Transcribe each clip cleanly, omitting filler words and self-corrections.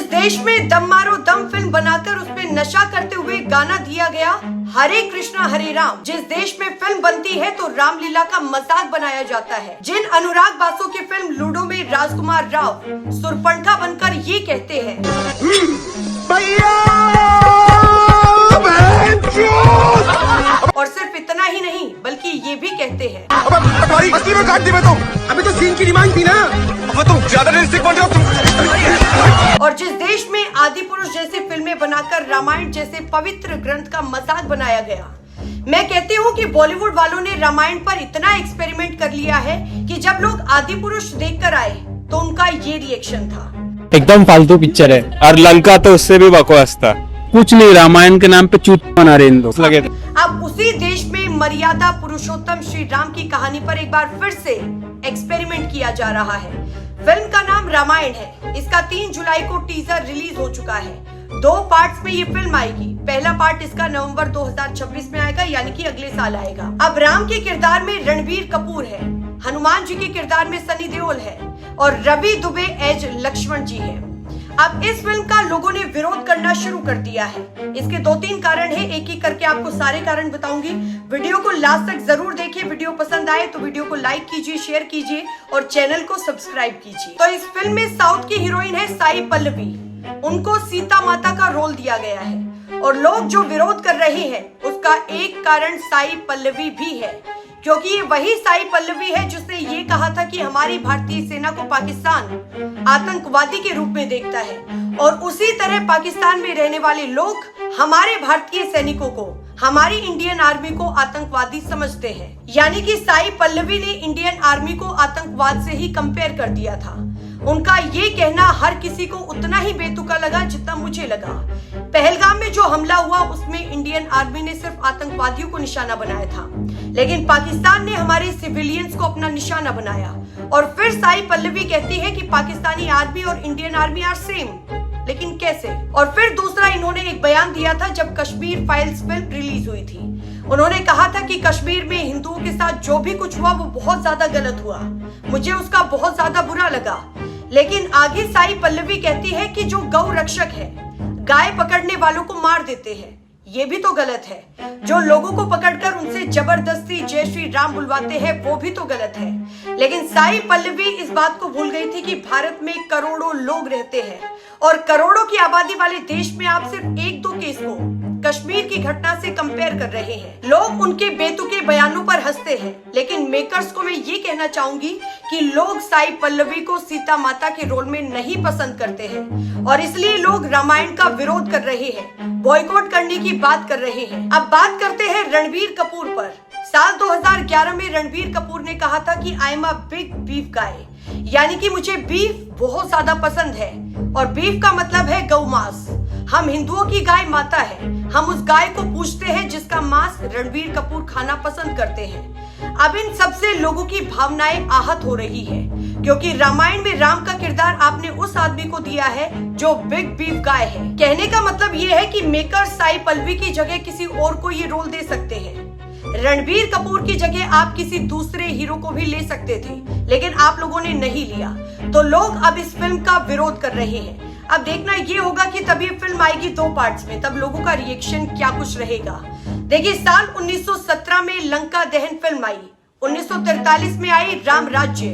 देश में दम मारो दम फिल्म बनाकर उसमें नशा करते हुए गाना दिया गया हरे कृष्णा हरे राम, जिस देश में फिल्म बनती है तो रामलीला का मजाक बनाया जाता है, जिन अनुराग बासु की फिल्म लूडो में राजकुमार राव सुरपंखा बनकर ये कहते हैं, और सिर्फ इतना ही नहीं बल्कि ये भी कहते हैं, अभी तो सीन की डिमांड थी ना, अब तुम ज्यादा रियलिस्टिक बन रहे हो तुम। और जिस देश में आदि पुरुष जैसी फिल्में बनाकर रामायण जैसे पवित्र ग्रंथ का मजाक बनाया गया, मैं कहती हूँ कि बॉलीवुड वालों ने रामायण पर इतना एक्सपेरिमेंट कर लिया है कि जब लोग आदि पुरुष देखकर आए तो उनका ये रिएक्शन था, एकदम फालतू पिक्चर है और लंका तो उससे भी बकवास था, कुछ नहीं, रामायण के नाम पे चूत बना रहे इन लोग लगे। अब उसी देश में मर्यादा पुरुषोत्तम श्री राम की कहानी पर एक बार फिर से एक्सपेरिमेंट किया जा रहा है। फिल्म का नाम रामायण है। इसका 3 जुलाई को टीजर रिलीज हो चुका है। 2 पार्ट्स में ये फिल्म आएगी। पहला पार्ट इसका नवंबर 2026 में आएगा, यानी कि अगले साल आएगा। अब राम के किरदार में रणबीर कपूर है, हनुमान जी के किरदार में सनी देओल है और रवि दुबे एज लक्ष्मण जी है। अब इस फिल्म का लोगों ने विरोध करना शुरू कर दिया है। इसके 2-3 कारण हैं, एक एक करके आपको सारे कारण बताऊंगी। वीडियो को लास्ट तक जरूर देखिए। वीडियो पसंद आए तो वीडियो को लाइक कीजिए, शेयर कीजिए और चैनल को सब्सक्राइब कीजिए। तो इस फिल्म में साउथ की हीरोइन है साई पल्लवी, उनको सीता माता का रोल दिया गया है और लोग जो विरोध कर रहे हैं उसका एक कारण साई पल्लवी भी है, क्योंकि ये वही साई पल्लवी है जिसने ये कहा था कि हमारी भारतीय सेना को पाकिस्तान आतंकवादी के रूप में देखता है और उसी तरह पाकिस्तान में रहने वाले लोग हमारे भारतीय सैनिकों को, हमारी इंडियन आर्मी को आतंकवादी समझते हैं। यानी कि साई पल्लवी ने इंडियन आर्मी को आतंकवाद से ही कंपेयर कर दिया था। उनका ये कहना हर किसी को उतना ही बेतुका लगा जितना मुझे लगा। पहलगाम में जो हमला हुआ उसमें इंडियन आर्मी ने सिर्फ आतंकवादियों को निशाना बनाया था, लेकिन पाकिस्तान ने हमारे सिविलियंस को अपना निशाना बनाया। और फिर साई पल्लवी कहती है कि पाकिस्तानी आर्मी और इंडियन आर्मी आर सेम, लेकिन कैसे? और फिर दूसरा इन्होंने एक बयान दिया था जब कश्मीर फाइल्स फिल्म रिलीज हुई थी। उन्होंने कहा था कि कश्मीर में हिंदुओं के साथ जो भी कुछ हुआ वो बहुत ज्यादा गलत हुआ, मुझे उसका बहुत ज्यादा बुरा लगा। लेकिन आगे साई पल्लवी कहती है कि जो गौ रक्षक है, गाय पकड़ने वालों को मार देते हैं, ये भी तो गलत है। जो लोगों को पकड़कर उनसे जबरदस्ती जय श्री राम बुलवाते हैं वो भी तो गलत है। लेकिन साई पल्लवी इस बात को भूल गई थी कि भारत में करोड़ों लोग रहते हैं और करोड़ों की आबादी वाले देश में आप सिर्फ 1-2 केस को कश्मीर की घटना से कंपेयर कर रहे हैं। लोग उनके बेतुके बयानों पर हंसते हैं, लेकिन मेकर्स को मैं ये कहना चाहूंगी कि लोग साई पल्लवी को सीता माता के रोल में नहीं पसंद करते हैं और इसलिए लोग रामायण का विरोध कर रहे हैं, बॉयकॉट करने की बात कर रहे हैं। अब बात करते हैं रणबीर कपूर पर। साल 2011 में रणबीर कपूर ने कहा था कि I am a big beef guy, यानी कि मुझे बीफ बहुत ज्यादा पसंद है और बीफ का मतलब है गौ मांस। हम हिंदुओं की गाय माता है, हम उस गाय को पूजते हैं जिसका मांस रणबीर कपूर खाना पसंद करते हैं। अब इन सबसे लोगों की भावनाएं आहत हो रही है, क्योंकि रामायण में राम का किरदार आपने उस आदमी को दिया है जो बिग बीफ गाय है। कहने का मतलब ये है कि मेकर साई पल्लवी की जगह किसी और को ये रोल दे सकते हैं। रणबीर कपूर की जगह आप किसी दूसरे हीरो को भी ले सकते थे, लेकिन आप लोगों ने नहीं लिया, तो लोग अब इस फिल्म का विरोध कर रहे हैं। अब देखना ये होगा कि तब ये फिल्म आएगी 2 पार्ट्स में, तब लोगों का रिएक्शन क्या कुछ रहेगा। देखिए, साल 1917 में लंका दहन फिल्म आई, 1943 में आई राम राज्य,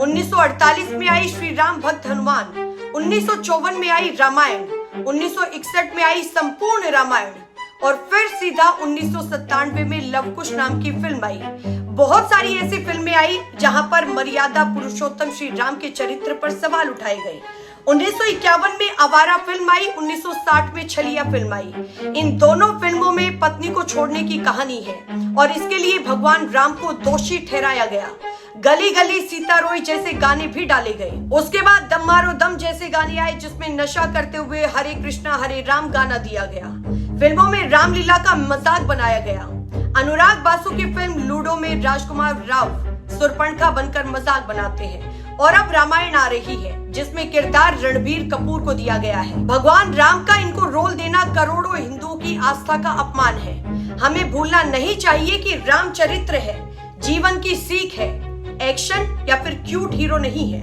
1948 में आई श्री राम भक्त हनुमान, 1954 में आई रामायण, 1961 में आई संपूर्ण रामायण और फिर सीधा 1997 में लव कुश नाम की फिल्म आई। बहुत सारी ऐसी फिल्में आई जहां पर मर्यादा पुरुषोत्तम श्री राम के चरित्र पर सवाल उठाए गए। 1951 में आवारा फिल्म आई, 1960 में छलिया फिल्म आई। इन दोनों फिल्मों में पत्नी को छोड़ने की कहानी है और इसके लिए भगवान राम को दोषी ठहराया गया। गली गली सीता रोई जैसे गाने भी डाले गए। उसके बाद दम मारो दम जैसे गाने आए जिसमें नशा करते हुए हरे कृष्णा हरे राम गाना दिया गया। फिल्मों में रामलीला का मजाक बनाया गया। अनुराग बासु की फिल्म लूडो में राजकुमार राव सुरपंखा बनकर मजाक बनाते हैं और अब रामायण आ रही है जिसमें किरदार रणबीर कपूर को दिया गया है। भगवान राम का इनको रोल देना करोड़ों हिंदुओं की आस्था का अपमान है। हमें भूलना नहीं चाहिए कि राम चरित्र है, जीवन की सीख है, एक्शन या फिर क्यूट हीरो नहीं है।